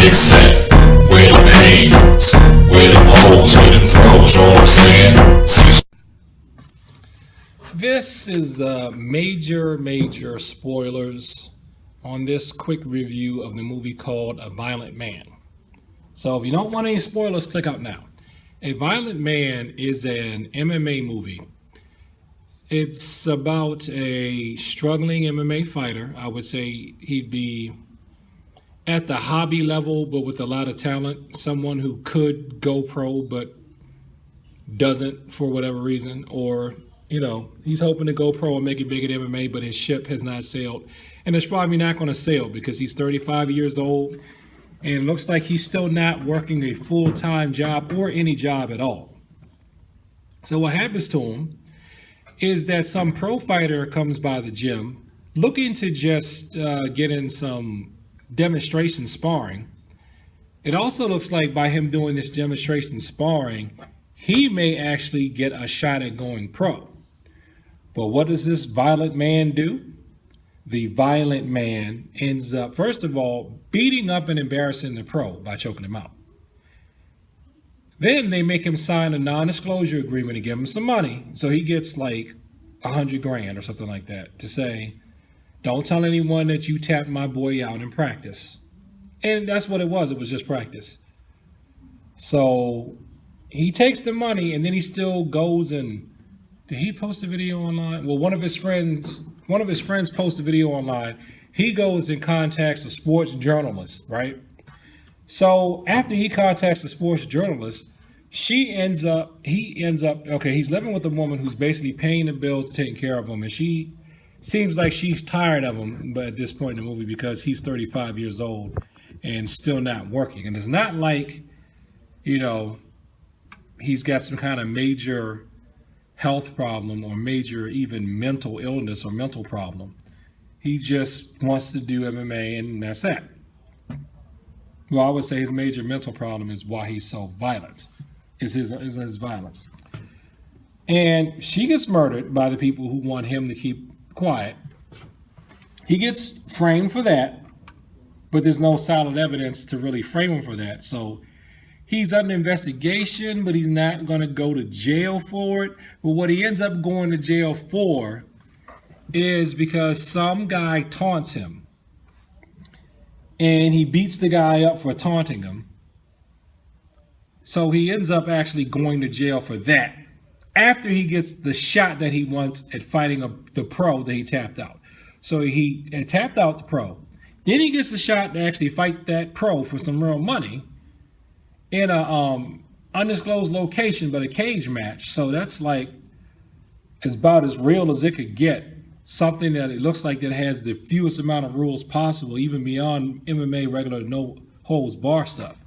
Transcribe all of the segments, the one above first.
get set. Where them haters, where them hoes, where them throws, you know what I'm saying? Cecil. This is major spoilers on this quick review of the movie called A Violent Man. So if you don't want any spoilers, click out now. A Violent Man is an MMA movie. It's about a struggling MMA fighter. I would say he'd be at the hobby level, but with a lot of talent. Someone who could go pro, but doesn't for whatever reason. Or, he's hoping to go pro and make it big at MMA, but his ship has not sailed. And it's probably not going to sail because he's 35 years old. And it looks like he's still not working a full-time job or any job at all. So what happens to him is that some pro fighter comes by the gym looking to just get in some demonstration sparring. It also looks like by him doing this demonstration sparring, he may actually get a shot at going pro. But what does this violent man do? The violent man ends up, first of all, beating up and embarrassing the pro by choking him out. Then they make him sign a non-disclosure agreement to give him some money. So he gets like $100,000 or something like that to say, don't tell anyone that you tapped my boy out in practice. And that's what it was. It was just practice. So he takes the money and then he still goes and, did he post a video online? Well, one of his friends posted a video online. He goes and contacts a sports journalist, right? So after he contacts the sports journalist, he ends up, he's living with a woman who's basically paying the bills, taking care of him. And she seems like she's tired of him, but at this point in the movie, because he's 35 years old and still not working. And it's not like, he's got some kind of major health problem or major even mental illness or mental problem. He just wants to do MMA and that's that. Well, I would say his major mental problem is why he's so violent, is his violence. And she gets murdered by the people who want him to keep quiet. He gets framed for that, but there's no solid evidence to really frame him for that. So he's under investigation, but he's not going to go to jail for it. But what he ends up going to jail for is because some guy taunts him. And he beats the guy up for taunting him. So he ends up actually going to jail for that after he gets the shot that he wants at fighting the pro that he tapped out. So he had tapped out the pro. Then he gets a shot to actually fight that pro for some real money in a undisclosed location, but a cage match. So that's like about as real as it could get. Something that it looks like that has the fewest amount of rules possible, even beyond MMA regular no holds bar stuff.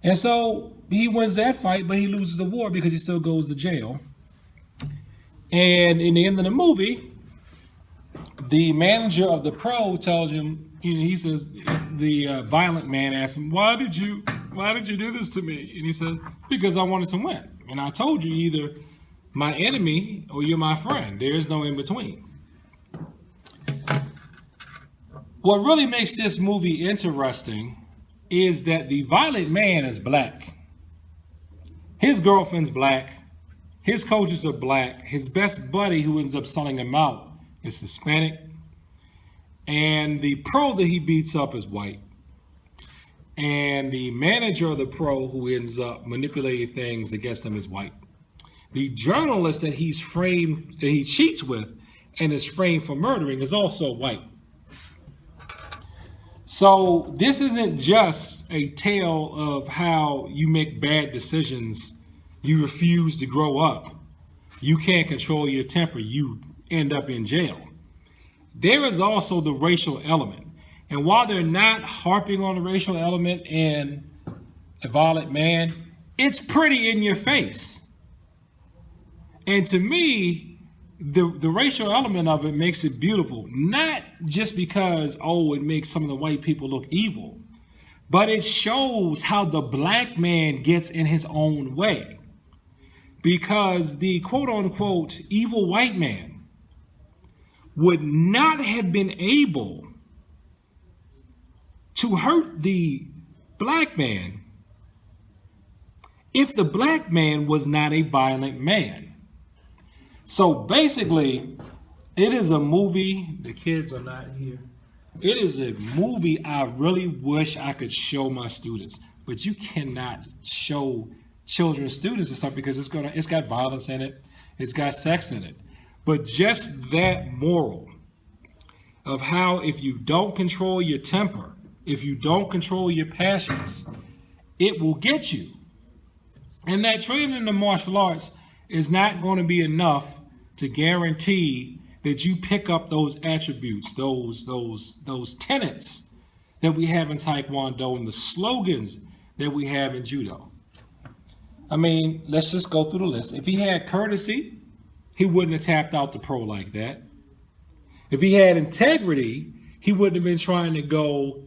And so he wins that fight, but he loses the war because he still goes to jail. And in the end of the movie, the manager of the pro tells him, he says, the violent man asks him, why did you do this to me? And he said, because I wanted to win. And I told you either my enemy or you're my friend. There is no in between. What really makes this movie interesting is that the violent man is black. His girlfriend's black. His coaches are black. His best buddy who ends up selling him out is Hispanic. And the pro that he beats up is white. And the manager of the pro who ends up manipulating things against him is white. The journalist that he cheats with and is framed for murdering is also white. So this isn't just a tale of how you make bad decisions, you refuse to grow up, you can't control your temper, you end up in jail. There is also the racial element. And while they're not harping on the racial element in A Violent Man, it's pretty in your face. And to me, the racial element of it makes it beautiful, not just because, it makes some of the white people look evil, but it shows how the black man gets in his own way. Because the quote unquote evil white man would not have been able to hurt the black man if the black man was not a violent man. So basically, it is a movie. The kids are not here. It is a movie I really wish I could show my students, but you cannot show children, students and stuff because it's got violence in it, it's got sex in it. But just that moral of how if you don't control your temper, if you don't control your passions, it will get you. And that training in the martial arts is not going to be enough to guarantee that you pick up those attributes, those tenets that we have in Taekwondo and the slogans that we have in Judo. I mean, let's just go through the list. If he had courtesy, he wouldn't have tapped out the pro like that. If he had integrity, he wouldn't have been trying to go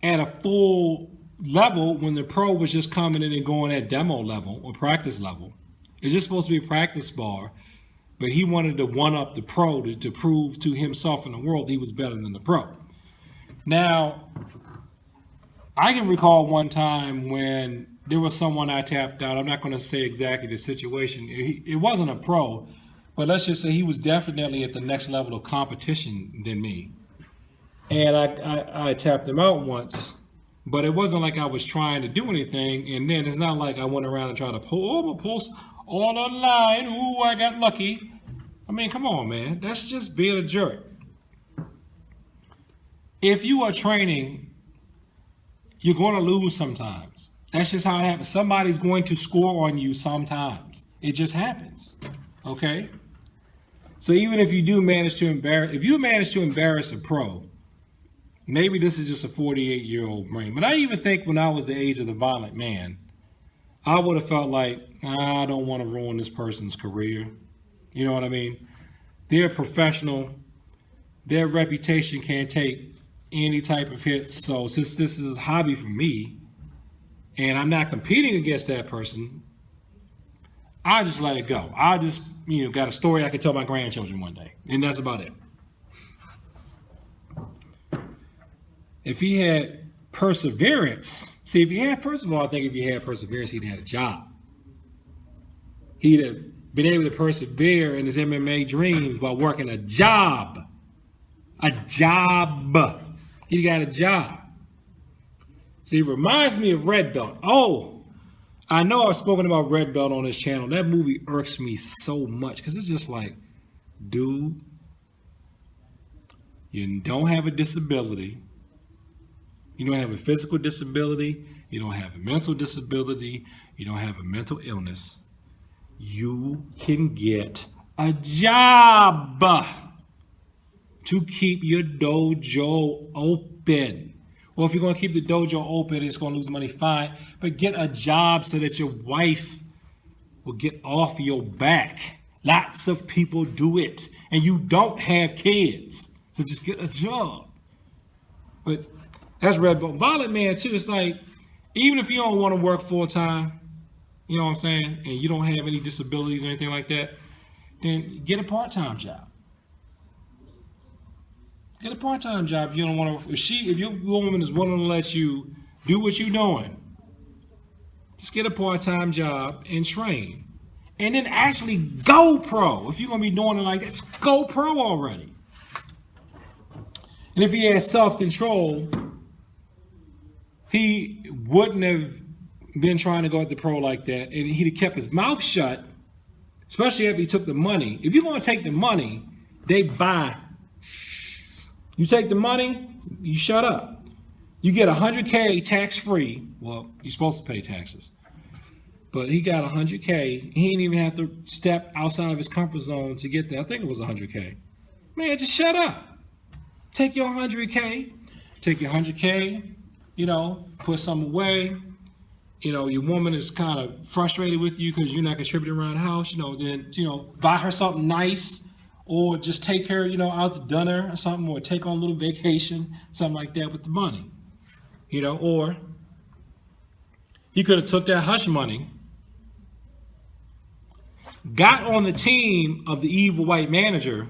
at a full level when the pro was just coming in and going at demo level or practice level. It's just supposed to be a practice bar, but he wanted to one-up the pro to prove to himself and the world he was better than the pro. Now, I can recall one time when there was someone I tapped out. I'm not going to say exactly the situation. It wasn't a pro, but let's just say he was definitely at the next level of competition than me. And I tapped him out once, but it wasn't like I was trying to do anything. And then it's not like I went around and tried to post all online. Ooh, I got lucky. I mean, come on, man. That's just being a jerk. If you are training, you're going to lose sometimes. That's just how it happens. Somebody's going to score on you sometimes. It just happens. Okay? So even if you do manage to embarrass a pro, maybe this is just a 48-year-old brain. But I even think when I was the age of the violent man, I would have felt like, I don't want to ruin this person's career. You know what I mean? They're professional. Their reputation can't take any type of hit. So since this is a hobby for me, and I'm not competing against that person, I just let it go. I just, got a story I can tell my grandchildren one day. And that's about it. If he had perseverance, first of all, I think if he had perseverance, he'd had a job. He'd have been able to persevere in his MMA dreams while working a job. A job. He got a job. See, it reminds me of Red Belt. Oh, I know I've spoken about Red Belt on this channel. That movie irks me so much because it's just like, dude, you don't have a disability. You don't have a physical disability. You don't have a mental disability. You don't have a mental illness. You can get a job to keep your dojo open. Well, if you're going to keep the dojo open, it's going to lose money, fine. But get a job so that your wife will get off your back. Lots of people do it. And you don't have kids. So just get a job. But that's Red Bull. Violent man, too. It's like, even if you don't want to work full time, you know what I'm saying, and you don't have any disabilities or anything like that, then get a part-time job. Get a part-time job if you don't want to. If your woman is willing to let you do what you're doing, just get a part-time job and train. And then actually go pro. If you're going to be doing it like that, just go pro already. And if he had self-control, he wouldn't have been trying to go at the pro like that. And he'd have kept his mouth shut, especially if he took the money. If you're going to take the money, they buy. You take the money, you shut up. You get $100K tax-free. Well, you're supposed to pay taxes. But he got $100K. He didn't even have to step outside of his comfort zone to get there. I think it was $100K. Man, just shut up. Take your $100K. Take your $100K, put some away. Your woman is kind of frustrated with you because you're not contributing around the house. Then, buy her something nice. Or just take her, out to dinner or something, or take on a little vacation, something like that with the money. Or he could have took that hush money, got on the team of the evil white manager,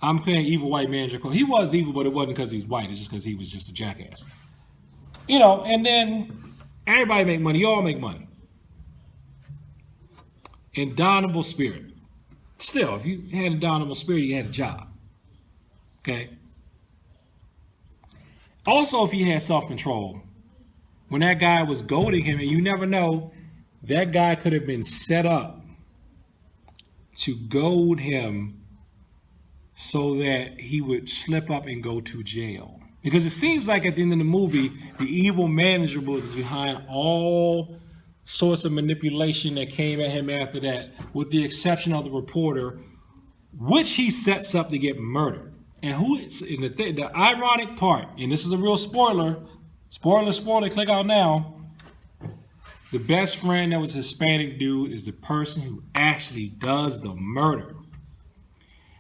I'm saying evil white manager. He was evil, but it wasn't because he's white. It's just because he was just a jackass. And then everybody make money. You all make money. Indomitable spirit. Still, if you had a indomitable spirit, you had a job. Okay? Also, if he had self-control, when that guy was goading him, and you never know, that guy could have been set up to goad him so that he would slip up and go to jail. Because it seems like at the end of the movie, the evil manager was behind all sorts of manipulation that came at him after that, with the exception of the reporter, which he sets up to get murdered. And the ironic part, and this is a real spoiler, click out now. The best friend that was a Hispanic dude is the person who actually does the murder.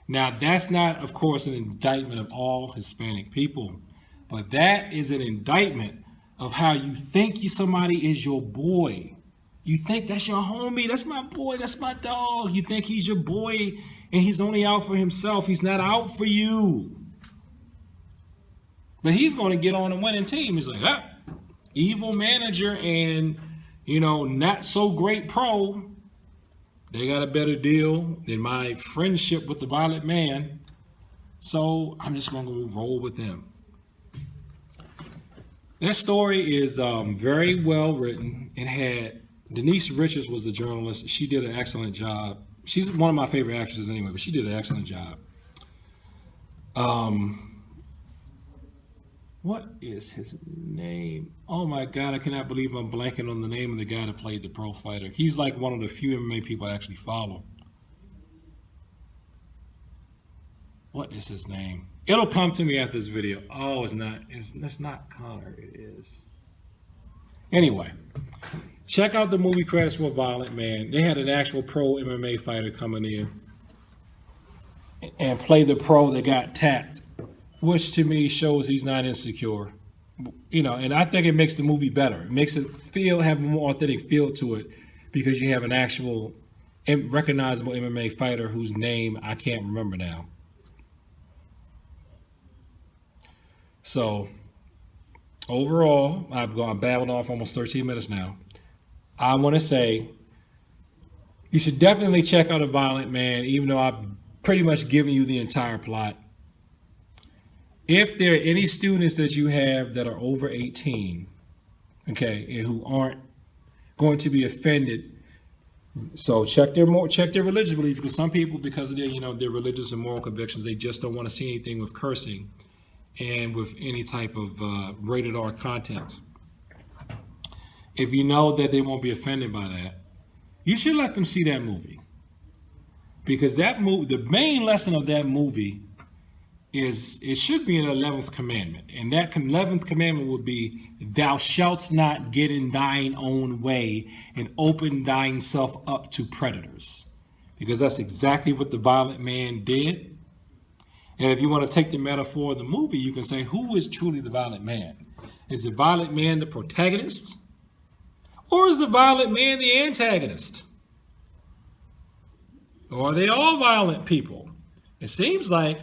Now, that's not, of course, an indictment of all Hispanic people, but that is an indictment of how you think somebody is your boy. You think that's your homie, that's my boy, that's my dog. You think he's your boy and he's only out for himself. He's not out for you. But he's going to get on a winning team. He's like, evil manager and, not so great pro. They got a better deal than my friendship with the violent man. So I'm just going to roll with them. That story is very well written. It had Denise Richards was the journalist. She did an excellent job. She's one of my favorite actresses anyway, but she did an excellent job. What is his name? Oh my God, I cannot believe I'm blanking on the name of the guy that played the pro fighter. He's like one of the few MMA people I actually follow. What is his name? It'll come to me after this video. Oh, it's not Connor, it is. Anyway, check out the movie credits for Violent Man. They had an actual pro MMA fighter coming in and play the pro that got tapped, which to me shows he's not insecure. And I think it makes the movie better. It makes it have a more authentic feel to it because you have an actual recognizable MMA fighter whose name I can't remember now. So, overall, I've babbled off almost 13 minutes now. I want to say you should definitely check out A Violent Man, even though I've pretty much given you the entire plot. If there are any students that you have that are over 18, okay, and who aren't going to be offended, so check their religious belief, because some people, because of their religious and moral convictions, they just don't want to see anything with cursing and with any type of rated R content. If you know that they won't be offended by that, you should let them see that movie. Because that movie, the main lesson of that movie is it should be an 11th commandment. And that 11th commandment would be, thou shalt not get in thine own way and open thyself up to predators. Because that's exactly what the violent man did. And if you want to take the metaphor of the movie, you can say, who is truly the violent man? Is the violent man the protagonist? Or is the violent man the antagonist? Or are they all violent people? It seems like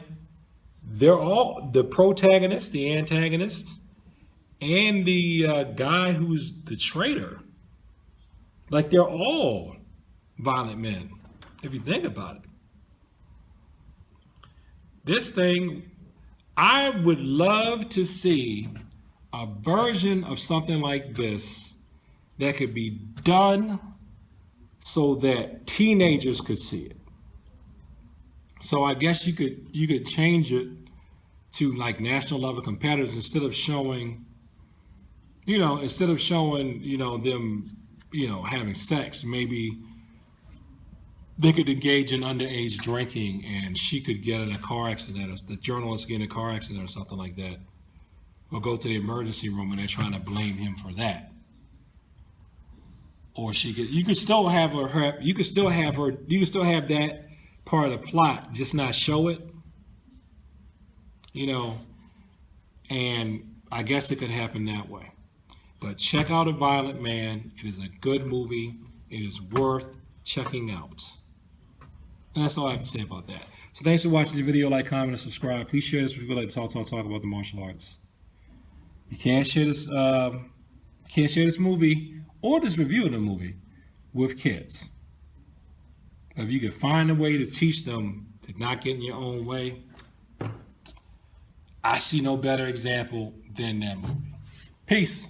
they're all the protagonist, the antagonist, and the guy who's the traitor. Like they're all violent men, if you think about it. This thing, I would love to see a version of something like this that could be done so that teenagers could see it. So I guess you could change it to like national level competitors instead of showing them, having sex. Maybe they could engage in underage drinking and she could get in a car accident, or the journalist get in a car accident or something like that. Or go to the emergency room and they're trying to blame him for that. Or you could still have that part of the plot, just not show it. And I guess it could happen that way. But check out A Violent Man. It is a good movie. It is worth checking out. And that's all I have to say about that. So thanks for watching the video. Like, comment, and subscribe. Please share this with people that talk about the martial arts. You can't share this. Can't share this movie or this review of the movie with kids. If you can find a way to teach them to not get in your own way, I see no better example than that movie. Peace.